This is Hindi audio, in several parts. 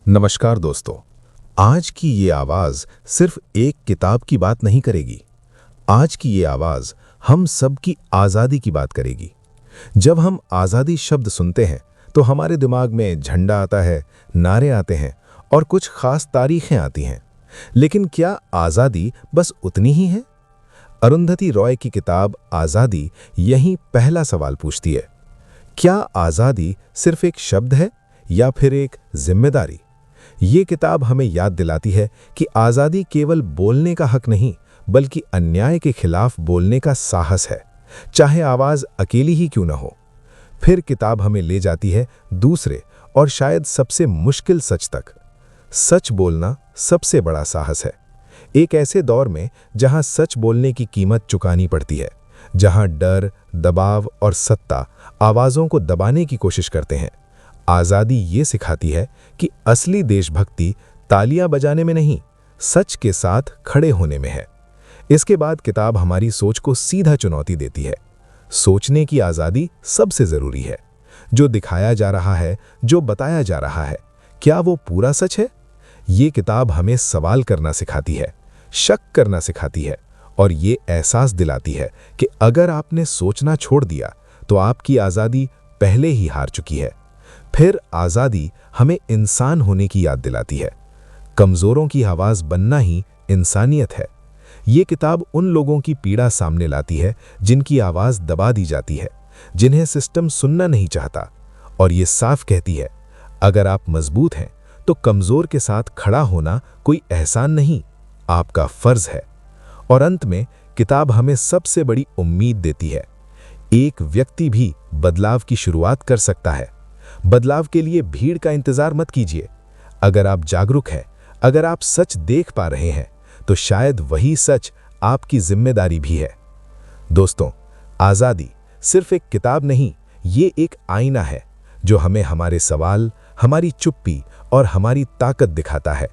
नमस्कार दोस्तों। आज की ये आवाज़ सिर्फ एक किताब की बात नहीं करेगी। आज की ये आवाज़ हम सब की आज़ादी की बात करेगी। जब हम आज़ादी शब्द सुनते हैं तो हमारे दिमाग में झंडा आता है, नारे आते हैं और कुछ खास तारीखें आती हैं। लेकिन क्या आज़ादी बस उतनी ही है? अरुंधति रॉय की किताब आज़ादी यही पहला सवाल पूछती है। क्या आज़ादी सिर्फ एक शब्द है या फिर एक जिम्मेदारी? ये किताब हमें याद दिलाती है कि आज़ादी केवल बोलने का हक नहीं, बल्कि अन्याय के खिलाफ बोलने का साहस है, चाहे आवाज़ अकेली ही क्यों न हो। फिर किताब हमें ले जाती है दूसरे और शायद सबसे मुश्किल सच तक। सच बोलना सबसे बड़ा साहस है। एक ऐसे दौर में जहां सच बोलने की कीमत चुकानी पड़ती है, जहां डर, दबाव और सत्ता आवाज़ों को दबाने की कोशिश करते हैं, आज़ादी ये सिखाती है कि असली देशभक्ति तालियां बजाने में नहीं, सच के साथ खड़े होने में है। इसके बाद किताब हमारी सोच को सीधा चुनौती देती है। सोचने की आज़ादी सबसे ज़रूरी है। जो दिखाया जा रहा है, जो बताया जा रहा है, क्या वो पूरा सच है? ये किताब हमें सवाल करना सिखाती है, शक करना सिखाती है और ये एहसास दिलाती है कि अगर आपने सोचना छोड़ दिया तो आपकी आज़ादी पहले ही हार चुकी है। फिर आज़ादी हमें इंसान होने की याद दिलाती है। कमज़ोरों की आवाज़ बनना ही इंसानियत है। ये किताब उन लोगों की पीड़ा सामने लाती है जिनकी आवाज़ दबा दी जाती है, जिन्हें सिस्टम सुनना नहीं चाहता, और ये साफ कहती है, अगर आप मजबूत हैं तो कमज़ोर के साथ खड़ा होना कोई एहसान नहीं, आपका फ़र्ज़ है। और अंत में किताब हमें सबसे बड़ी उम्मीद देती है। एक व्यक्ति भी बदलाव की शुरुआत कर सकता है। बदलाव के लिए भीड़ का इंतजार मत कीजिए। अगर आप जागरूक हैं, अगर आप सच देख पा रहे हैं, तो शायद वही सच आपकी जिम्मेदारी भी है। दोस्तों, आज़ादी सिर्फ एक किताब नहीं, ये एक आईना है जो हमें हमारे सवाल, हमारी चुप्पी और हमारी ताकत दिखाता है।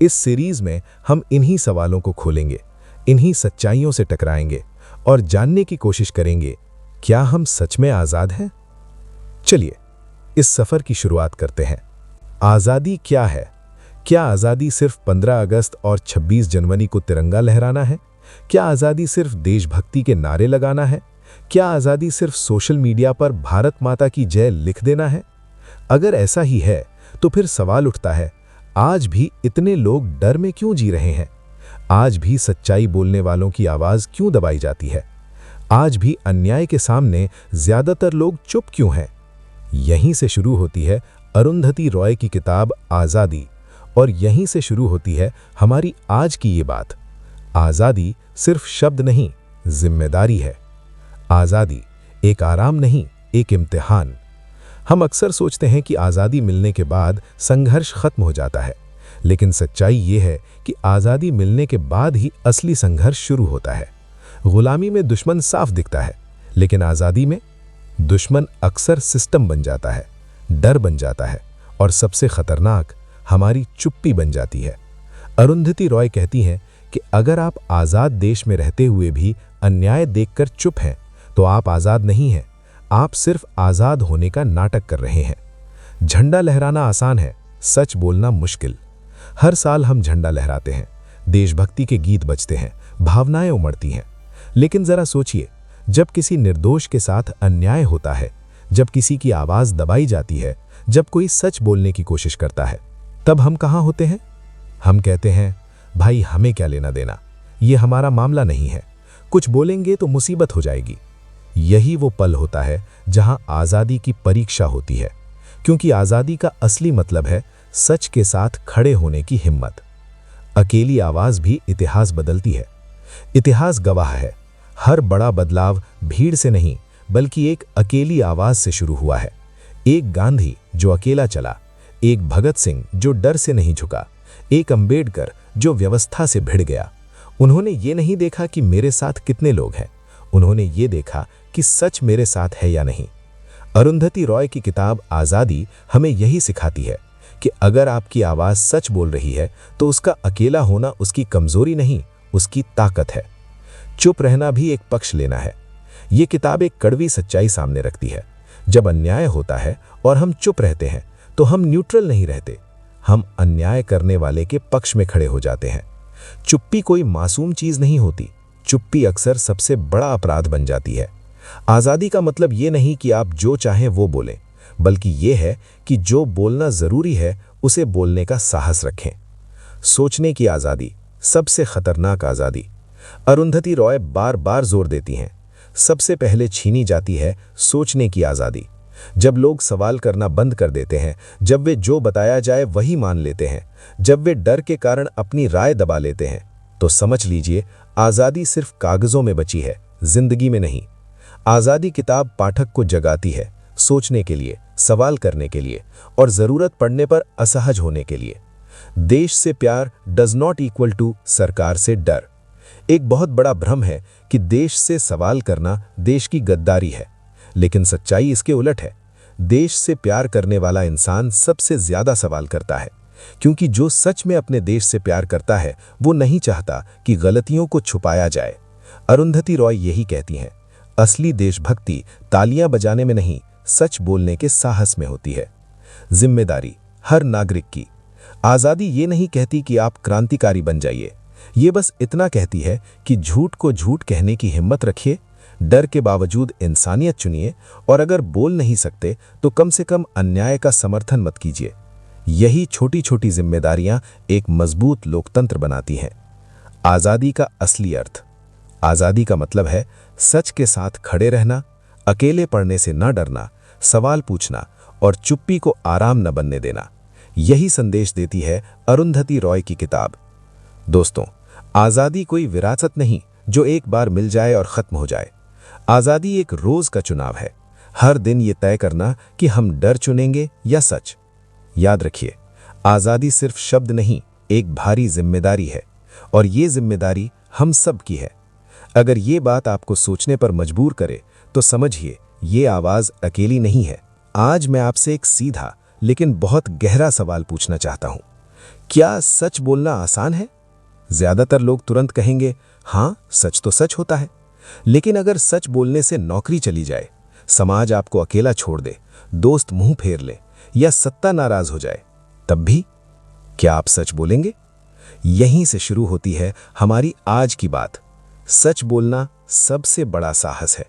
इस सीरीज में हम इन्हीं सवालों को खोलेंगे, इन्हीं सच्चाइयों से टकराएंगे और जानने की कोशिश करेंगे, क्या हम सच में आज़ाद हैं? चलिए इस सफ़र की शुरुआत करते हैं। आज़ादी क्या है? क्या आज़ादी सिर्फ 15 अगस्त और 26 जनवरी को तिरंगा लहराना है? क्या आज़ादी सिर्फ देशभक्ति के नारे लगाना है? क्या आज़ादी सिर्फ सोशल मीडिया पर भारत माता की जय लिख देना है? अगर ऐसा ही है तो फिर सवाल उठता है, आज भी इतने लोग डर में क्यों जी रहे हैं? आज भी सच्चाई बोलने वालों की आवाज़ क्यों दबाई जाती है? आज भी अन्याय के सामने ज़्यादातर लोग चुप क्यों हैं? यहीं से शुरू होती है अरुंधति रॉय की किताब आज़ादी, और यहीं से शुरू होती है हमारी आज की ये बात। आज़ादी सिर्फ शब्द नहीं, जिम्मेदारी है। आज़ादी एक आराम नहीं, एक इम्तिहान। हम अक्सर सोचते हैं कि आज़ादी मिलने के बाद संघर्ष खत्म हो जाता है, लेकिन सच्चाई ये है कि आज़ादी मिलने के बाद ही असली संघर्ष शुरू होता है। गुलामी में दुश्मन साफ दिखता है, लेकिन आज़ादी में दुश्मन अक्सर सिस्टम बन जाता है, डर बन जाता है, और सबसे खतरनाक हमारी चुप्पी बन जाती है। अरुंधति रॉय कहती हैं कि अगर आप आज़ाद देश में रहते हुए भी अन्याय देखकर चुप हैं, तो आप आज़ाद नहीं हैं, आप सिर्फ आज़ाद होने का नाटक कर रहे हैं। झंडा लहराना आसान है, सच बोलना मुश्किल। हर साल हम झंडा लहराते हैं, देशभक्ति के गीत बजते हैं, भावनाएं उमड़ती हैं, लेकिन जरा सोचिए, जब किसी निर्दोष के साथ अन्याय होता है, जब किसी की आवाज़ दबाई जाती है, जब कोई सच बोलने की कोशिश करता है, तब हम कहाँ होते हैं? हम कहते हैं, भाई हमें क्या लेना देना, ये हमारा मामला नहीं है, कुछ बोलेंगे तो मुसीबत हो जाएगी। यही वो पल होता है जहां आज़ादी की परीक्षा होती है, क्योंकि आज़ादी का असली मतलब है सच के साथ खड़े होने की हिम्मत। अकेली आवाज़ भी इतिहास बदलती है। इतिहास गवाह है, हर बड़ा बदलाव भीड़ से नहीं, बल्कि एक अकेली आवाज़ से शुरू हुआ है। एक गांधी जो अकेला चला, एक भगत सिंह जो डर से नहीं झुका, एक अंबेडकर जो व्यवस्था से भिड़ गया। उन्होंने ये नहीं देखा कि मेरे साथ कितने लोग हैं, उन्होंने ये देखा कि सच मेरे साथ है या नहीं। अरुंधति रॉय की किताब आज़ादी हमें यही सिखाती है कि अगर आपकी आवाज़ सच बोल रही है तो उसका अकेला होना उसकी कमज़ोरी नहीं, उसकी ताकत है। चुप रहना भी एक पक्ष लेना है। ये किताब एक कड़वी सच्चाई सामने रखती है। जब अन्याय होता है और हम चुप रहते हैं तो हम न्यूट्रल नहीं रहते, हम अन्याय करने वाले के पक्ष में खड़े हो जाते हैं। चुप्पी कोई मासूम चीज नहीं होती, चुप्पी अक्सर सबसे बड़ा अपराध बन जाती है। आज़ादी का मतलब ये नहीं कि आप जो चाहें वो बोलें, बल्कि ये है कि जो बोलना जरूरी है उसे बोलने का साहस रखें। सोचने की आज़ादी, सबसे खतरनाक आज़ादी। अरुंधति रॉय बार बार जोर देती हैं, सबसे पहले छीनी जाती है सोचने की आज़ादी। जब लोग सवाल करना बंद कर देते हैं, जब वे जो बताया जाए वही मान लेते हैं, जब वे डर के कारण अपनी राय दबा लेते हैं, तो समझ लीजिए आज़ादी सिर्फ कागजों में बची है, जिंदगी में नहीं। आज़ादी किताब पाठक को जगाती है, सोचने के लिए, सवाल करने के लिए और ज़रूरत पड़ने पर असहज होने के लिए। देश से प्यार डज नॉट इक्वल टू सरकार से डर। एक बहुत बड़ा भ्रम है कि देश से सवाल करना देश की गद्दारी है, लेकिन सच्चाई इसके उलट है। देश से प्यार करने वाला इंसान सबसे ज्यादा सवाल करता है, क्योंकि जो सच में अपने देश से प्यार करता है वो नहीं चाहता कि गलतियों को छुपाया जाए। अरुंधति रॉय यही कहती हैं, असली देशभक्ति तालियां बजाने में नहीं, सच बोलने के साहस में होती है। जिम्मेदारी हर नागरिक की। आज़ादी ये नहीं कहती कि आप क्रांतिकारी बन जाइए, ये बस इतना कहती है कि झूठ को झूठ कहने की हिम्मत रखिए, डर के बावजूद इंसानियत चुनिए और अगर बोल नहीं सकते तो कम से कम अन्याय का समर्थन मत कीजिए। यही छोटी छोटी जिम्मेदारियां एक मजबूत लोकतंत्र बनाती हैं। आज़ादी का असली अर्थ। आज़ादी का मतलब है सच के साथ खड़े रहना, अकेले पड़ने से न डरना, सवाल पूछना और चुप्पी को आराम न बनने देना। यही संदेश देती है अरुंधति रॉय की किताब। दोस्तों, आज़ादी कोई विरासत नहीं जो एक बार मिल जाए और ख़त्म हो जाए। आज़ादी एक रोज़ का चुनाव है, हर दिन ये तय करना कि हम डर चुनेंगे या सच। याद रखिए, आज़ादी सिर्फ शब्द नहीं, एक भारी जिम्मेदारी है और ये जिम्मेदारी हम सब की है। अगर ये बात आपको सोचने पर मजबूर करे तो समझिए ये आवाज़ अकेली नहीं है। आज मैं आपसे एक सीधा लेकिन बहुत गहरा सवाल पूछना चाहता हूँ। क्या सच बोलना आसान है? ज्यादातर लोग तुरंत कहेंगे हाँ, सच तो सच होता है। लेकिन अगर सच बोलने से नौकरी चली जाए, समाज आपको अकेला छोड़ दे, दोस्त मुंह फेर ले या सत्ता नाराज हो जाए, तब भी क्या आप सच बोलेंगे? यहीं से शुरू होती है हमारी आज की बात। सच बोलना सबसे बड़ा साहस है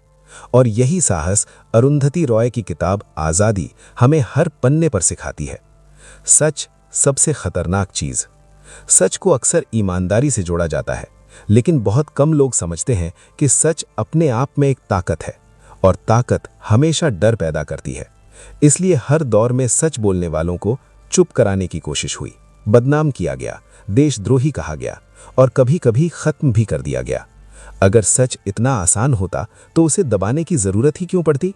और यही साहस अरुंधति रॉय की किताब आज़ादी हमें हर पन्ने पर सिखाती है। सच सबसे खतरनाक चीज। सच को अक्सर ईमानदारी से जोड़ा जाता है, लेकिन बहुत कम लोग समझते हैं कि सच अपने आप में एक ताकत है और ताकत हमेशा डर पैदा करती है। इसलिए हर दौर में सच बोलने वालों को चुप कराने की कोशिश हुई, बदनाम किया गया, देशद्रोही कहा गया और कभी-कभी खत्म भी कर दिया गया। अगर सच इतना आसान होता तो उसे दबाने की जरूरत ही क्यों पड़ती?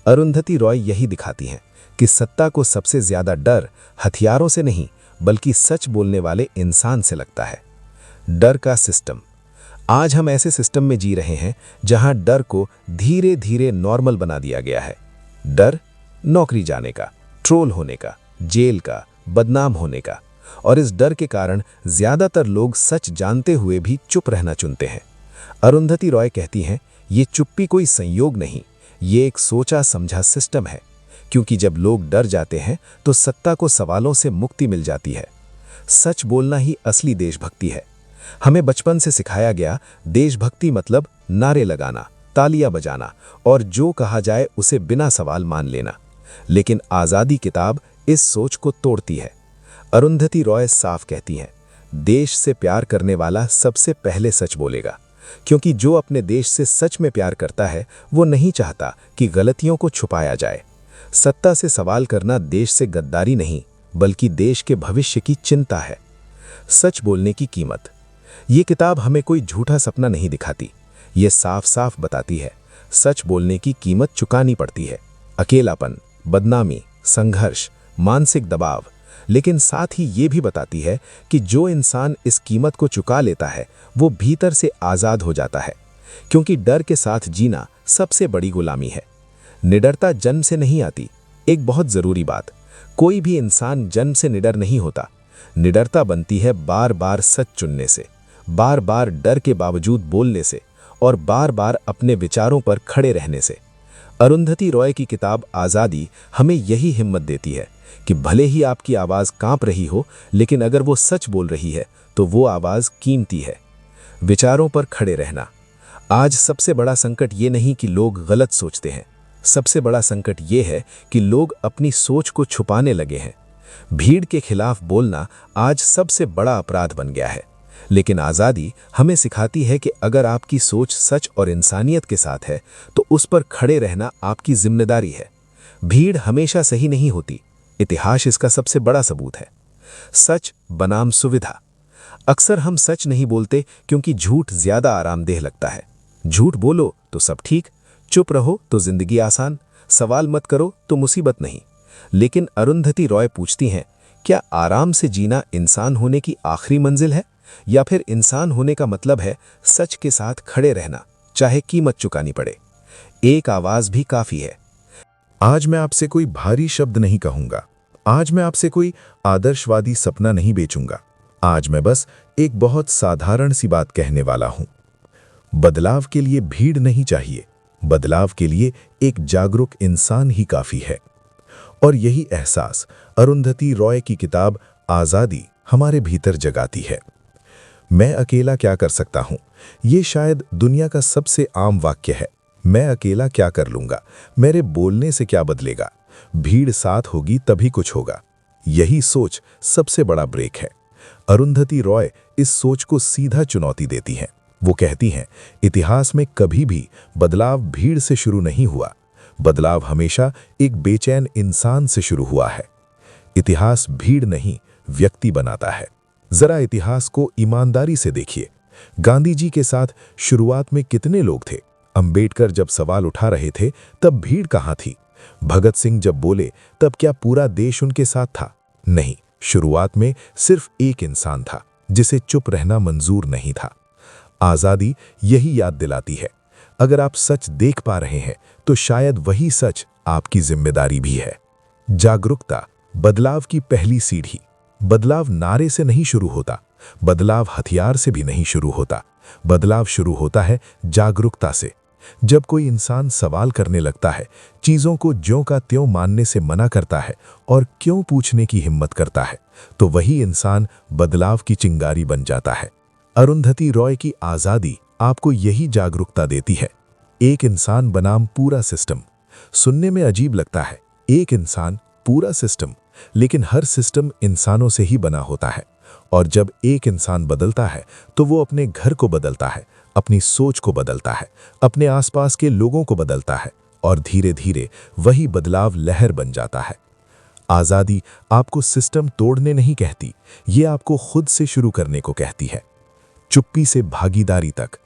अरुंधति रॉय यही दिखाती हैं कि सत्ता को सबसे ज्यादा डर हथियारों से नहीं, बल्कि सच बोलने वाले इंसान से लगता है। डर का सिस्टम। आज हम ऐसे सिस्टम में जी रहे हैं जहां डर को धीरे धीरे नॉर्मल बना दिया गया है। डर नौकरी जाने का, ट्रोल होने का, जेल का, बदनाम होने का, और इस डर के कारण ज्यादातर लोग सच जानते हुए भी चुप रहना चुनते हैं। अरुंधति रॉय कहती हैं, ये चुप्पी कोई संयोग नहीं, ये एक सोचा समझा सिस्टम है, क्योंकि जब लोग डर जाते हैं तो सत्ता को सवालों से मुक्ति मिल जाती है। सच बोलना ही असली देशभक्ति है। हमें बचपन से सिखाया गया देशभक्ति मतलब नारे लगाना, तालियां बजाना और जो कहा जाए उसे बिना सवाल मान लेना। लेकिन आज़ादी किताब इस सोच को तोड़ती है। अरुंधति रॉय साफ कहती हैं, देश से प्यार करने वाला सबसे पहले सच बोलेगा, क्योंकि जो अपने देश से सच में प्यार करता है वो नहीं चाहता कि गलतियों को छुपाया जाए। सत्ता से सवाल करना देश से गद्दारी नहीं, बल्कि देश के भविष्य की चिंता है। सच बोलने की कीमत। ये किताब हमें कोई झूठा सपना नहीं दिखाती, ये साफ साफ बताती है सच बोलने की कीमत चुकानी पड़ती है। अकेलापन, बदनामी, संघर्ष, मानसिक दबाव। लेकिन साथ ही ये भी बताती है कि जो इंसान इस कीमत को चुका लेता है वो भीतर से आज़ाद हो जाता है, क्योंकि डर के साथ जीना सबसे बड़ी गुलामी है। निडरता जन्म से नहीं आती। एक बहुत ज़रूरी बात, कोई भी इंसान जन्म से निडर नहीं होता। निडरता बनती है बार बार सच चुनने से, बार बार डर के बावजूद बोलने से और बार बार अपने विचारों पर खड़े रहने से। अरुंधति रॉय की किताब आज़ादी हमें यही हिम्मत देती है कि भले ही आपकी आवाज़ कांप रही हो, लेकिन अगर वो सच बोल रही है तो वो आवाज़ कीमती है। विचारों पर खड़े रहना। आज सबसे बड़ा संकट ये नहीं कि लोग गलत सोचते हैं, सबसे बड़ा संकट ये है कि लोग अपनी सोच को छुपाने लगे हैं। भीड़ के खिलाफ बोलना आज सबसे बड़ा अपराध बन गया है, लेकिन आज़ादी हमें सिखाती है कि अगर आपकी सोच सच और इंसानियत के साथ है तो उस पर खड़े रहना आपकी जिम्मेदारी है। भीड़ हमेशा सही नहीं होती, इतिहास इसका सबसे बड़ा सबूत है। सच बनाम सुविधा। अक्सर हम सच नहीं बोलते क्योंकि झूठ ज्यादा आरामदेह लगता है। झूठ बोलो तो सब ठीक, चुप रहो तो जिंदगी आसान, सवाल मत करो तो मुसीबत नहीं। लेकिन अरुंधति रॉय पूछती हैं, क्या आराम से जीना इंसान होने की आखिरी मंजिल है, या फिर इंसान होने का मतलब है सच के साथ खड़े रहना, चाहे कीमत चुकानी पड़े। एक आवाज भी काफी है। आज मैं आपसे कोई भारी शब्द नहीं कहूंगा, आज मैं आपसे कोई आदर्शवादी सपना नहीं बेचूंगा, आज मैं बस एक बहुत साधारण सी बात कहने वाला हूं। बदलाव के लिए भीड़ नहीं चाहिए, बदलाव के लिए एक जागरूक इंसान ही काफी है। और यही एहसास अरुंधति रॉय की किताब आज़ादी हमारे भीतर जगाती है। मैं अकेला क्या कर सकता हूं, ये शायद दुनिया का सबसे आम वाक्य है। मैं अकेला क्या कर लूंगा, मेरे बोलने से क्या बदलेगा, भीड़ साथ होगी तभी कुछ होगा। यही सोच सबसे बड़ा ब्रेक है। अरुंधति रॉय इस सोच को सीधा चुनौती देती हैं। वो कहती हैं, इतिहास में कभी भी बदलाव भीड़ से शुरू नहीं हुआ, बदलाव हमेशा एक बेचैन इंसान से शुरू हुआ है। इतिहास भीड़ नहीं, व्यक्ति बनाता है। जरा इतिहास को ईमानदारी से देखिए। गांधी जी के साथ शुरुआत में कितने लोग थे? अंबेडकर जब सवाल उठा रहे थे तब भीड़ कहाँ थी? भगत सिंह जब बोले तब क्या पूरा देश उनके साथ था? नहीं, शुरुआत में सिर्फ एक इंसान था जिसे चुप रहना मंजूर नहीं था। आज़ादी यही याद दिलाती है, अगर आप सच देख पा रहे हैं तो शायद वही सच आपकी जिम्मेदारी भी है। जागरूकता, बदलाव की पहली सीढ़ी। बदलाव नारे से नहीं शुरू होता, बदलाव हथियार से भी नहीं शुरू होता, बदलाव शुरू होता है जागरूकता से। जब कोई इंसान सवाल करने लगता है, चीजों को ज्यों का त्यों मानने से मना करता है और क्यों पूछने की हिम्मत करता है, तो वही इंसान बदलाव की चिंगारी बन जाता है। अरुंधति रॉय की आज़ादी आपको यही जागरूकता देती है। एक इंसान बनाम पूरा सिस्टम। सुनने में अजीब लगता है, एक इंसान पूरा सिस्टम, लेकिन हर सिस्टम इंसानों से ही बना होता है। और जब एक इंसान बदलता है तो वो अपने घर को बदलता है, अपनी सोच को बदलता है, अपने आसपास के लोगों को बदलता है, और धीरे धीरे वही बदलाव लहर बन जाता है। आज़ादी आपको सिस्टम तोड़ने नहीं कहती, ये आपको खुद से शुरू करने को कहती है। चुप्पी से भागीदारी तक।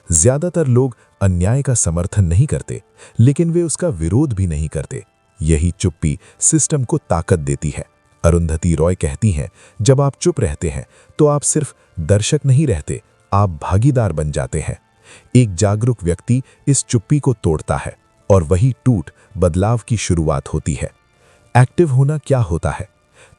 ज्यादातर लोग अन्याय का समर्थन नहीं करते, लेकिन वे उसका विरोध भी नहीं करते। यही चुप्पी सिस्टम को ताकत देती है। अरुंधति रॉय कहती हैं, जब आप चुप रहते हैं तो आप सिर्फ दर्शक नहीं रहते, आप भागीदार बन जाते हैं। एक जागरूक व्यक्ति इस चुप्पी को तोड़ता है और वही टूट बदलाव की शुरुआत होती है। एक्टिव होना क्या होता है?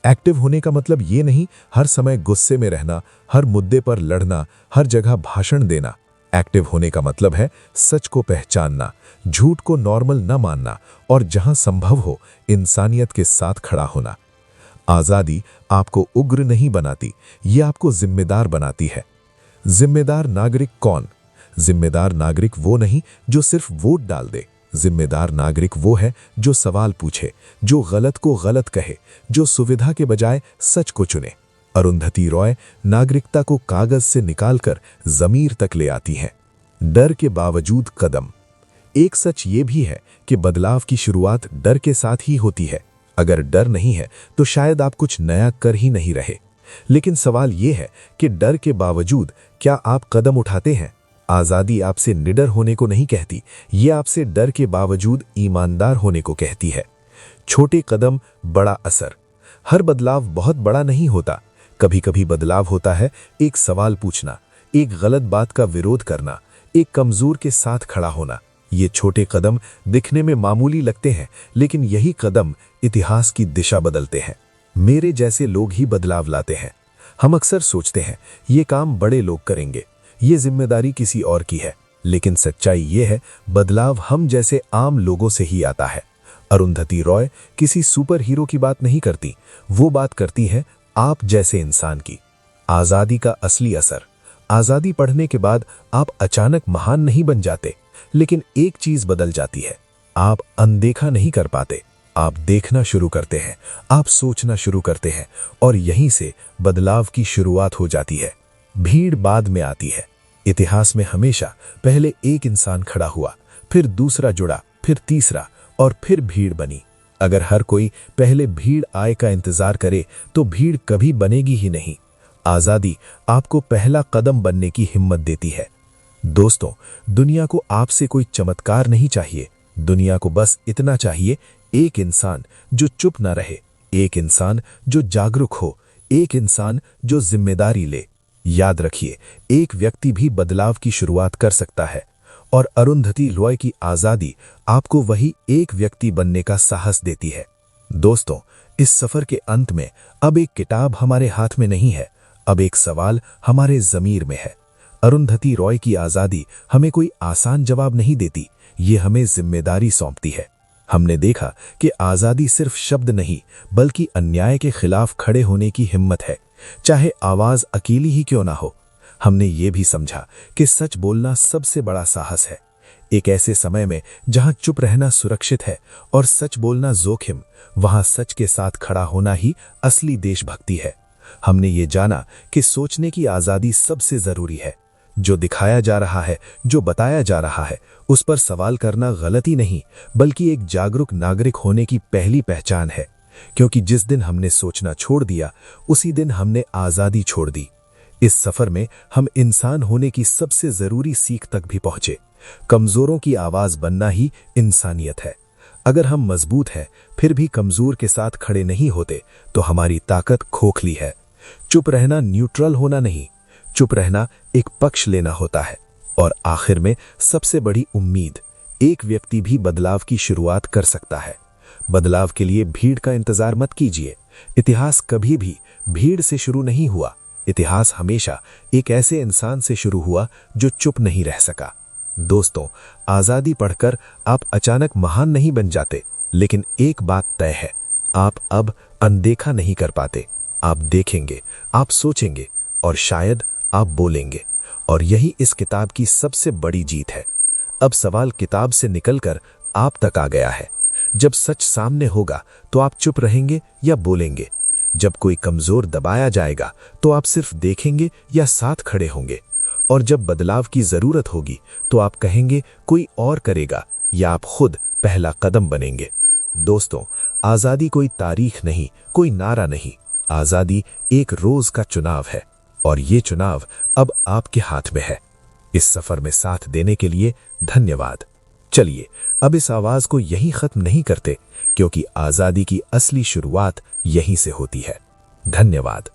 एक्टिव होने का मतलब ये नहीं हर समय गुस्से में रहना, हर मुद्दे पर लड़ना, हर जगह भाषण देना। एक्टिव होने का मतलब है सच को पहचानना, झूठ को नॉर्मल न मानना, और जहां संभव हो इंसानियत के साथ खड़ा होना। आज़ादी आपको उग्र नहीं बनाती, ये आपको जिम्मेदार बनाती है। जिम्मेदार नागरिक कौन? जिम्मेदार नागरिक वो नहीं जो सिर्फ वोट डाल दे। जिम्मेदार नागरिक वो है जो सवाल पूछे, जो गलत को गलत कहे, जो सुविधा के बजाय सच को चुने। अरुंधति रॉय नागरिकता को कागज से निकालकर जमीर तक ले आती हैं। डर के बावजूद कदम। एक सच ये भी है कि बदलाव की शुरुआत डर के साथ ही होती है। अगर डर नहीं है तो शायद आप कुछ नया कर ही नहीं रहे। लेकिन सवाल ये है कि डर के बावजूद क्या आप कदम उठाते हैं? आज़ादी आपसे निडर होने को नहीं कहती, ये आपसे डर के बावजूद ईमानदार होने को कहती है। छोटे कदम, बड़ा असर। हर बदलाव बहुत बड़ा नहीं होता। कभी कभी बदलाव होता है एक सवाल पूछना, एक गलत बात का विरोध करना, एक कमजोर के साथ खड़ा होना। ये छोटे कदम दिखने में मामूली लगते हैं, लेकिन यही कदम इतिहास की दिशा बदलते हैं। मेरे जैसे लोग ही बदलाव लाते हैं। हम अक्सर सोचते हैं ये काम बड़े लोग करेंगे, ये जिम्मेदारी किसी और की है, लेकिन सच्चाई ये है, बदलाव हम जैसे आम लोगों से ही आता है। अरुंधति रॉय किसी सुपर हीरो की बात नहीं करती, वो बात करती है आप जैसे इंसान की। आजादी का असली असर। आजादी पढ़ने के बाद आप अचानक महान नहीं बन जाते, लेकिन एक चीज बदल जाती है, आप अनदेखा नहीं कर पाते, आप देखना शुरू करते हैं, आप सोचना शुरू करते हैं, और यहीं से बदलाव की शुरुआत हो जाती है। भीड़ बाद में आती है। इतिहास में हमेशा पहले एक इंसान खड़ा हुआ, फिर दूसरा जुड़ा, फिर तीसरा, और फिर भीड़ बनी। अगर हर कोई पहले भीड़ आए का इंतजार करे तो भीड़ कभी बनेगी ही नहीं। आजादी आपको पहला कदम बनने की हिम्मत देती है। दोस्तों, दुनिया को आपसे कोई चमत्कार नहीं चाहिए, दुनिया को बस इतना चाहिए, एक इंसान जो चुप ना रहे, एक इंसान जो जागरूक हो, एक इंसान जो जिम्मेदारी ले। याद रखिए, एक व्यक्ति भी बदलाव की शुरुआत कर सकता है, और अरुंधति रॉय की आजादी आपको वही एक व्यक्ति बनने का साहस देती है। दोस्तों, इस सफर के अंत में अब एक किताब हमारे हाथ में नहीं है, अब एक सवाल हमारे ज़मीर में है। अरुंधति रॉय की आजादी हमें कोई आसान जवाब नहीं देती, ये हमें जिम्मेदारी सौंपती है। हमने देखा कि आजादी सिर्फ शब्द नहीं, बल्कि अन्याय के खिलाफ खड़े होने की हिम्मत है, चाहे आवाज अकेली ही क्यों ना हो। हमने ये भी समझा कि सच बोलना सबसे बड़ा साहस है। एक ऐसे समय में जहां चुप रहना सुरक्षित है और सच बोलना जोखिम, वहां सच के साथ खड़ा होना ही असली देशभक्ति है। हमने ये जाना कि सोचने की आजादी सबसे जरूरी है। जो दिखाया जा रहा है, जो बताया जा रहा है, उस पर सवाल करना गलती नहीं, बल्कि एक जागरूक नागरिक होने की पहली पहचान है। क्योंकि जिस दिन हमने सोचना छोड़ दिया, उसी दिन हमने आजादी छोड़ दी। इस सफर में हम इंसान होने की सबसे जरूरी सीख तक भी पहुंचे। कमजोरों की आवाज बनना ही इंसानियत है। अगर हम मजबूत हैं, फिर भी कमजोर के साथ खड़े नहीं होते, तो हमारी ताकत खोखली है। चुप रहना न्यूट्रल होना नहीं, चुप रहना एक पक्ष लेना होता है। और आखिर में सबसे बड़ी उम्मीद, एक व्यक्ति भी बदलाव की शुरुआत कर सकता है। बदलाव के लिए भीड़ का इंतजार मत कीजिए। इतिहास कभी भी भीड़ से शुरू नहीं हुआ। इतिहास हमेशा एक ऐसे इंसान से शुरू हुआ जो चुप नहीं रह सका। दोस्तों, आजादी पढ़कर आप अचानक महान नहीं बन जाते, लेकिन एक बात तय है, आप अब अनदेखा नहीं कर पाते। आप देखेंगे, आप सोचेंगे, और शायद आप बोलेंगे। और यही इस किताब की सबसे बड़ी जीत है। अब सवाल किताब से निकलकर आप तक आ गया है। जब सच सामने होगा तो आप चुप रहेंगे या बोलेंगे? जब कोई कमजोर दबाया जाएगा तो आप सिर्फ देखेंगे या साथ खड़े होंगे? और जब बदलाव की जरूरत होगी तो आप कहेंगे कोई और करेगा, या आप खुद पहला कदम बनेंगे? दोस्तों, आजादी कोई तारीख नहीं, कोई नारा नहीं, आजादी एक रोज का चुनाव है, और ये चुनाव अब आपके हाथ में है। इस सफर में साथ देने के लिए धन्यवाद। चलिए अब इस आवाज को यहीं खत्म नहीं करते, क्योंकि आजादी की असली शुरुआत यहीं से होती है। धन्यवाद।